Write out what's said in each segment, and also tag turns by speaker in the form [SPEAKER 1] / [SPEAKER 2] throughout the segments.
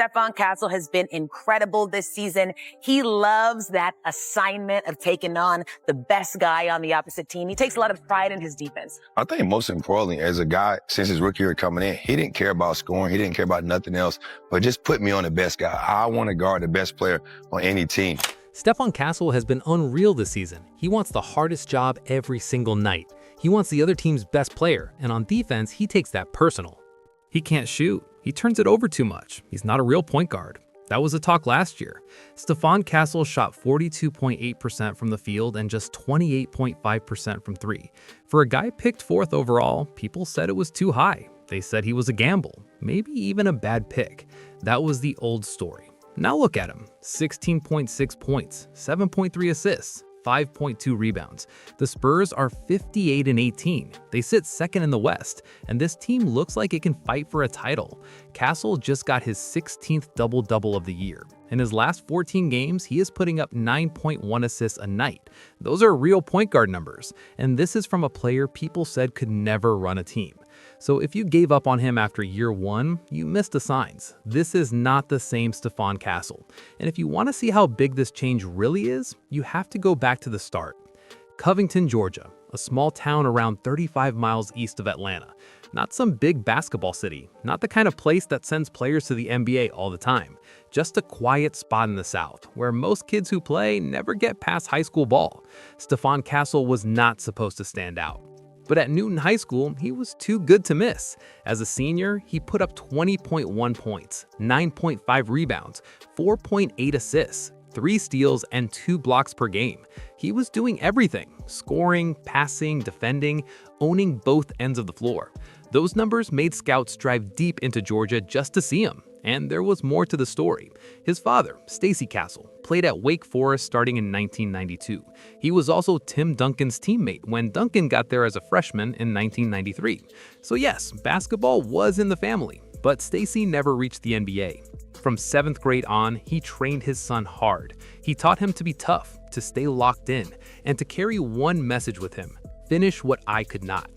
[SPEAKER 1] Stephon Castle has been incredible this season. He loves that assignment of taking on the best guy on the opposite team. He takes a lot of pride in his defense.
[SPEAKER 2] I think most importantly, as a guy, since his rookie year coming in, he didn't care about scoring. He didn't care about nothing else, but just put me on the best guy. I want to guard the best player on any team.
[SPEAKER 3] Stephon Castle has been unreal this season. He wants the hardest job every single night. He wants the other team's best player, and on defense, he takes that personal.
[SPEAKER 4] He can't shoot. He turns it over too much. He's not a real point guard. That was the talk last year. Stephon Castle shot 42.8% from the field and just 28.5% from three. For a guy picked 4th overall, people said it was too high. They said he was a gamble, maybe even a bad pick. That was the old story. Now look at him, 16.6 points, 7.3 assists, 5.2 rebounds. The Spurs are 58-18. They sit second in the West, and this team looks like it can fight for a title. Castle just got his 16th double-double of the year. In his last 14 games, he is putting up 9.1 assists a night. Those are real point guard numbers, and this is from a player people said could never run a team. So if you gave up on him after year 1, you missed the signs. This is not the same Stephon Castle. And if you want to see how big this change really is, you have to go back to the start. Covington, Georgia, a small town around 35 miles east of Atlanta. Not some big basketball city, not the kind of place that sends players to the NBA all the time. Just a quiet spot in the South, where most kids who play never get past high school ball. Stephon Castle was not supposed to stand out. But at Newton High School, he was too good to miss. As a senior, he put up 20.1 points, 9.5 rebounds, 4.8 assists, 3 steals, and 2 blocks per game. He was doing everything: scoring, passing, defending, owning both ends of the floor. Those numbers made scouts drive deep into Georgia just to see him. And there was more to the story. His father, Stephon Castle, played at Wake Forest starting in 1992. He was also Tim Duncan's teammate when Duncan got there as a freshman in 1993. So yes, basketball was in the family, but Stacey never reached the NBA. From 7th grade on, he trained his son hard. He taught him to be tough, to stay locked in, and to carry one message with him: finish what I could not.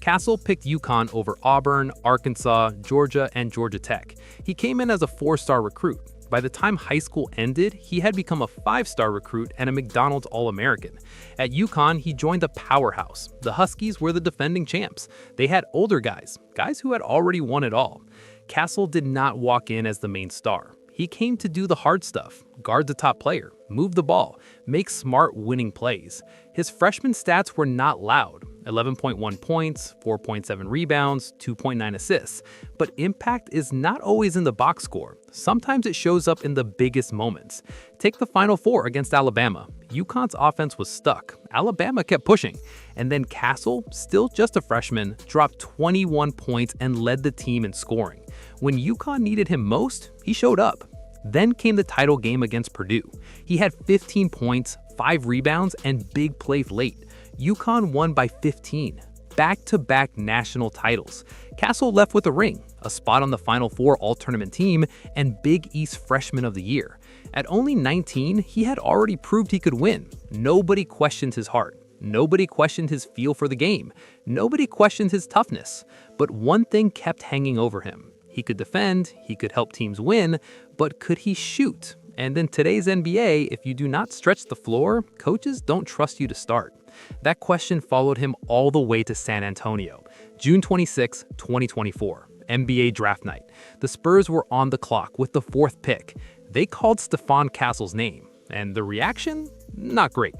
[SPEAKER 4] Castle picked UConn over Auburn, Arkansas, Georgia, and Georgia Tech. He came in as a 4-star recruit. By the time high school ended, he had become a 5-star recruit and a McDonald's All-American. At UConn, he joined a powerhouse. The Huskies were the defending champs. They had older guys who had already won it all. Castle did not walk in as the main star. He came to do the hard stuff: guard the top player, move the ball, make smart winning plays. His freshman stats were not loud: 11.1 points, 4.7 rebounds, 2.9 assists. But impact is not always in the box score. Sometimes it shows up in the biggest moments. Take the Final Four against Alabama. UConn's offense was stuck. Alabama kept pushing. And then Castle, still just a freshman, dropped 21 points and led the team in scoring. When UConn needed him most, he showed up. Then came the title game against Purdue. He had 15 points, 5 rebounds, and big play late. UConn won by 15. Back-to-back national titles. Castle left with a ring, a spot on the Final Four All-Tournament team, and Big East Freshman of the Year. At only 19, he had already proved he could win. Nobody questioned his heart. Nobody questioned his feel for the game. Nobody questioned his toughness. But one thing kept hanging over him. He could defend, he could help teams win, but could he shoot? And in today's NBA, if you do not stretch the floor, coaches don't trust you to start. That question followed him all the way to San Antonio. June 26, 2024, NBA draft night. The Spurs were on the clock with the 4th pick. They called Stephon Castle's name, and the reaction? Not great.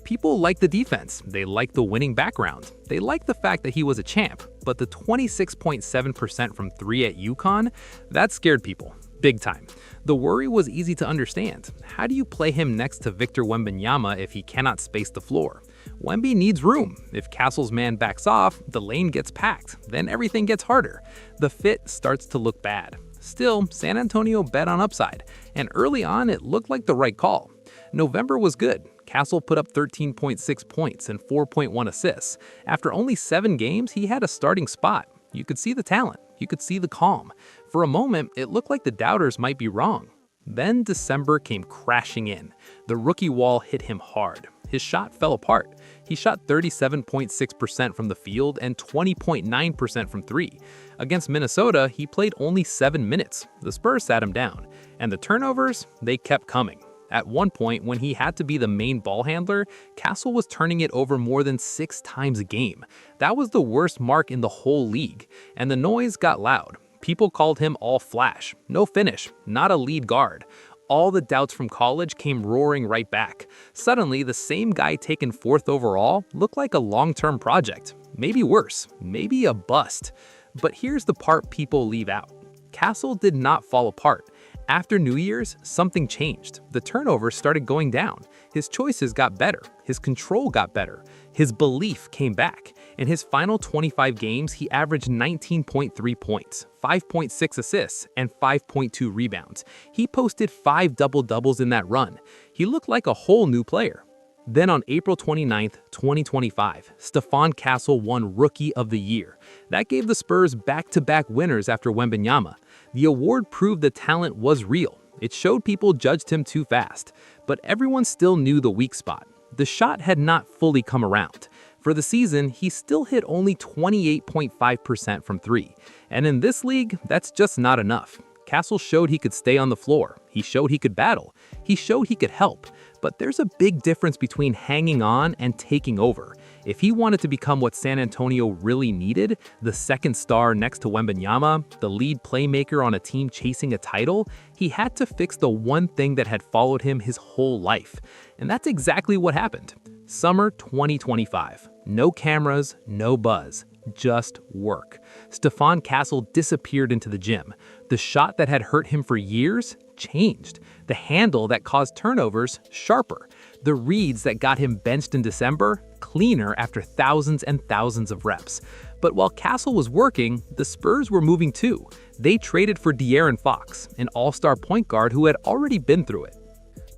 [SPEAKER 4] People liked the defense, they liked the winning background, they liked the fact that he was a champ, but the 26.7% from 3 at UConn, that scared people. Big time. The worry was easy to understand. How do you play him next to Victor Wembanyama if he cannot space the floor? Wemby needs room. If Castle's man backs off, the lane gets packed. Then everything gets harder. The fit starts to look bad. Still, San Antonio bet on upside, and early on it looked like the right call. November was good. Castle put up 13.6 points and 4.1 assists. After only 7 games, he had a starting spot. You could see the talent. You could see the calm. For a moment, it looked like the doubters might be wrong. Then December came crashing in. The rookie wall hit him hard. His shot fell apart. He shot 37.6% from the field and 20.9% from three. Against Minnesota, he played only 7 minutes. The Spurs sat him down. And the turnovers, they kept coming. At one point, when he had to be the main ball handler, Castle was turning it over more than 6 times a game. That was the worst mark in the whole league. And the noise got loud. People called him all flash, no finish, not a lead guard. All the doubts from college came roaring right back. Suddenly, the same guy taken 4th overall looked like a long-term project. Maybe worse, maybe a bust. But here's the part people leave out. Castle did not fall apart. After New Year's, something changed. The turnovers started going down. His choices got better. His control got better. His belief came back. In his final 25 games, he averaged 19.3 points, 5.6 assists, and 5.2 rebounds. He posted 5 double-doubles in that run. He looked like a whole new player. Then on April 29, 2025, Stephon Castle won Rookie of the Year. That gave the Spurs back-to-back winners after Wembanyama. The award proved the talent was real. It showed people judged him too fast. But everyone still knew the weak spot. The shot had not fully come around. For the season, he still hit only 28.5% from three. And in this league, that's just not enough. Castle showed he could stay on the floor. He showed he could battle. He showed he could help. But there's a big difference between hanging on and taking over. If he wanted to become what San Antonio really needed, the second star next to Wembanyama, the lead playmaker on a team chasing a title, he had to fix the one thing that had followed him his whole life. And that's exactly what happened. Summer 2025. No cameras, no buzz. Just work. Stephon Castle disappeared into the gym. The shot that had hurt him for years changed. The handle that caused turnovers sharper. The reads that got him benched in December cleaner after thousands and thousands of reps. But while Castle was working, the Spurs were moving too. They traded for De'Aaron Fox, an all-star point guard who had already been through it.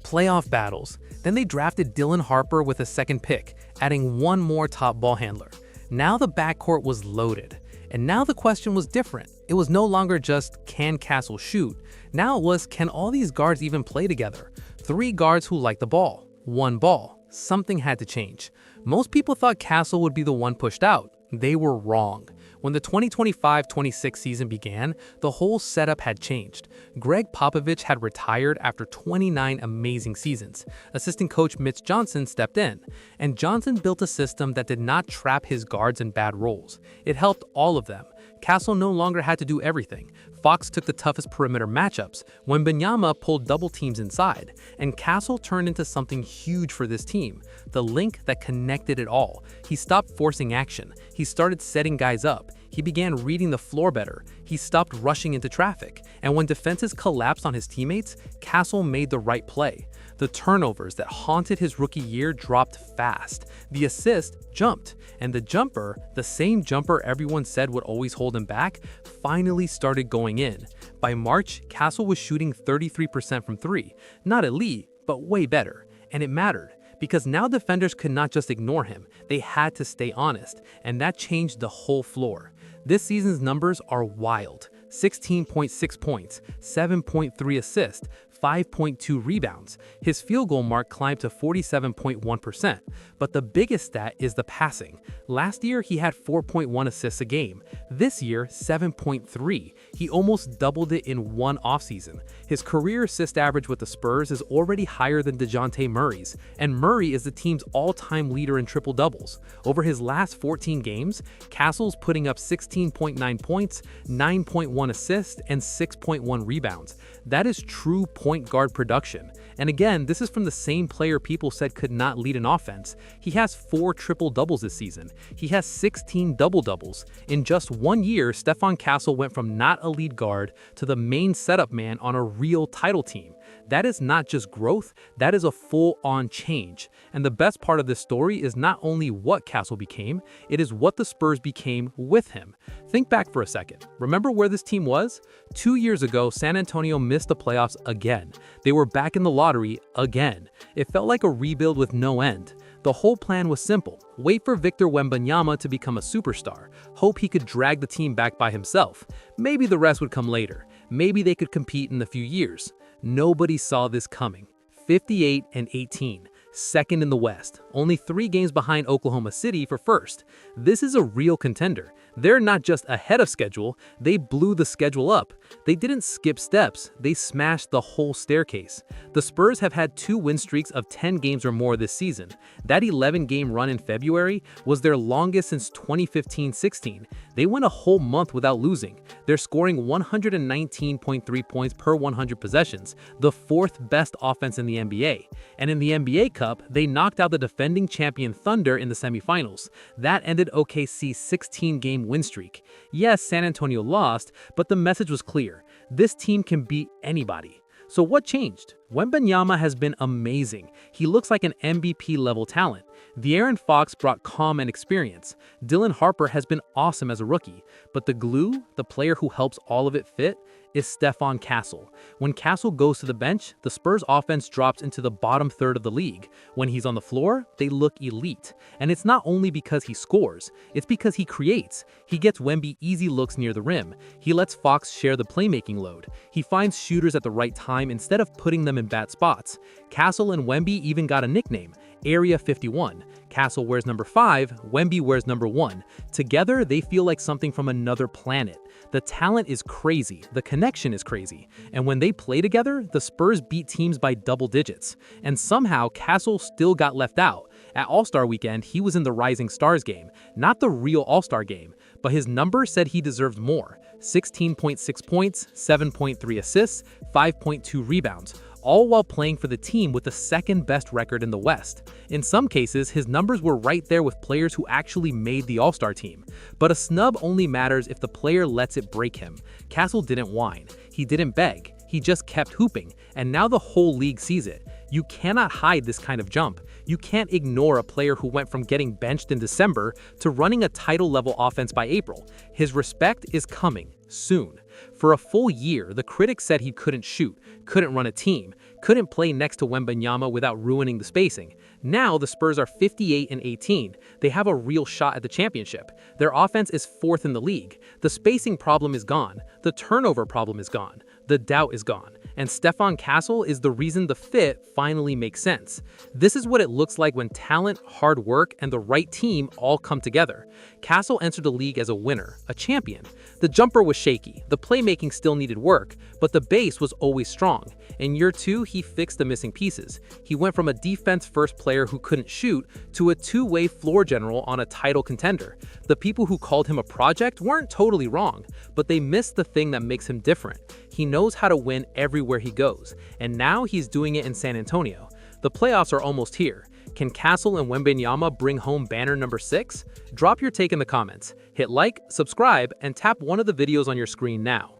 [SPEAKER 3] Playoff battles. Then they drafted Dylan Harper with a second pick, adding one more top ball handler. Now the backcourt was loaded. And now the question was different. It was no longer just, can Castle shoot? Now it was, can all these guards even play together? 3 guards who like the ball. 1 ball. Something had to change. Most people thought Castle would be the one pushed out. They were wrong. When the 2025-26 season began, the whole setup had changed. Greg Popovich had retired after 29 amazing seasons. Assistant coach Mitch Johnson stepped in, and Johnson built a system that did not trap his guards in bad roles. It helped all of them. Castle no longer had to do everything. Fox took the toughest perimeter matchups, Wembanyama pulled double teams inside, and Castle turned into something huge for this team, the link that connected it all. He stopped forcing action. He started setting guys up. He began reading the floor better. He stopped rushing into traffic. And when defenses collapsed on his teammates, Castle made the right play. The turnovers that haunted his rookie year dropped fast. The assist jumped. And the jumper, the same jumper everyone said would always hold him back, finally started going in. By March, Castle was shooting 33% from three. Not elite, but way better. And it mattered. Because now defenders could not just ignore him, they had to stay honest, and that changed the whole floor. This season's numbers are wild. 16.6 points, 7.3 assists, 5.2 rebounds. His field goal mark climbed to 47.1%. But the biggest stat is the passing. Last year, he had 4.1 assists a game. This year, 7.3. He almost doubled it in one offseason. His career assist average with the Spurs is already higher than DeJounte Murray's, and Murray is the team's all-time leader in triple-doubles. Over his last 14 games, Castle's putting up 16.9 points, 9.1 assists, and 6.1 rebounds. That is true point guard production. And again, this is from the same player people said could not lead an offense. He has 4 triple-doubles this season. He has 16 double-doubles. In just 1 year, Stephon Castle went from not a lead guard to the main setup man on a real title team. That is not just growth, that is a full-on change. And the best part of this story is not only what Castle became, it is what the Spurs became with him. Think back for a second. Remember where this team was? 2 years ago, San Antonio missed the playoffs again. They were back in the lottery again. It felt like a rebuild with no end. The whole plan was simple. Wait for Victor Wembanyama to become a superstar. Hope he could drag the team back by himself. Maybe the rest would come later.
[SPEAKER 4] Maybe they could compete in a few years. Nobody saw this coming. 58-18, second in the West, only 3 games behind Oklahoma City for first. This is a real contender. They're not just ahead of schedule, they blew the schedule up. They didn't skip steps, they smashed the whole staircase. The Spurs have had 2 win streaks of 10 games or more this season. That 11-game run in February was their longest since 2015-16. They went a whole month without losing. They're scoring 119.3 points per 100 possessions, the 4th best offense in the NBA. And in the NBA Cup, they knocked out the defending champion Thunder in the semifinals. That ended OKC's 16-game win streak. Yes, San Antonio lost, but the message was clear. This team can beat anybody. So what changed? Wembanyama has been amazing. He looks like an MVP-level talent. De'Aaron Fox brought calm and experience. Dylan Harper has been awesome as a rookie. But the glue, the player who helps all of it fit, is Stephon Castle. When Castle goes to the bench, the Spurs offense drops into the bottom third of the league. When he's on the floor, they look elite. And it's not only because he scores, it's because he creates. He gets Wemby easy looks near the rim. He lets Fox share the playmaking load. He finds shooters at the right time instead of putting them in bad spots. Castle and Wemby even got a nickname, Area 51. Castle wears number 5, Wemby wears number 1. Together, they feel like something from another planet. The talent is crazy, the connection is crazy, and when they play together, the Spurs beat teams by double digits. And somehow, Castle still got left out. At All-Star Weekend, he was in the Rising Stars game, not the real All-Star game, but his number said he deserved more. 16.6 points, 7.3 assists, 5.2 rebounds, all while playing for the team with the 2nd best record in the West. In some cases, his numbers were right there with players who actually made the All-Star team. But a snub only matters if the player lets it break him. Castle didn't whine. He didn't beg. He just kept hooping, and now the whole league sees it. You cannot hide this kind of jump. You can't ignore a player who went from getting benched in December to running a title-level offense by April. His respect is coming, soon. For a full year, the critics said he couldn't shoot, couldn't run a team, couldn't play next to Wembanyama without ruining the spacing. Now the Spurs are 58-18. They have a real shot at the championship. Their offense is 4th in the league. The spacing problem is gone. The turnover problem is gone. The doubt is gone. And Stephon Castle is the reason the fit finally makes sense. This is what it looks like when talent, hard work, and the right team all come together. Castle entered the league as a winner, a champion. The jumper was shaky, the playmaking still needed work, but the base was always strong. In year 2, he fixed the missing pieces. He went from a defense-first player who couldn't shoot to a two-way floor general on a title contender. The people who called him a project weren't totally wrong, but they missed the thing that makes him different. He knows how to win everywhere he goes, and now he's doing it in San Antonio. The playoffs are almost here. Can Castle and Wembanyama bring home banner number 6? Drop your take in the comments. Hit like, subscribe, and tap one of the videos on your screen now.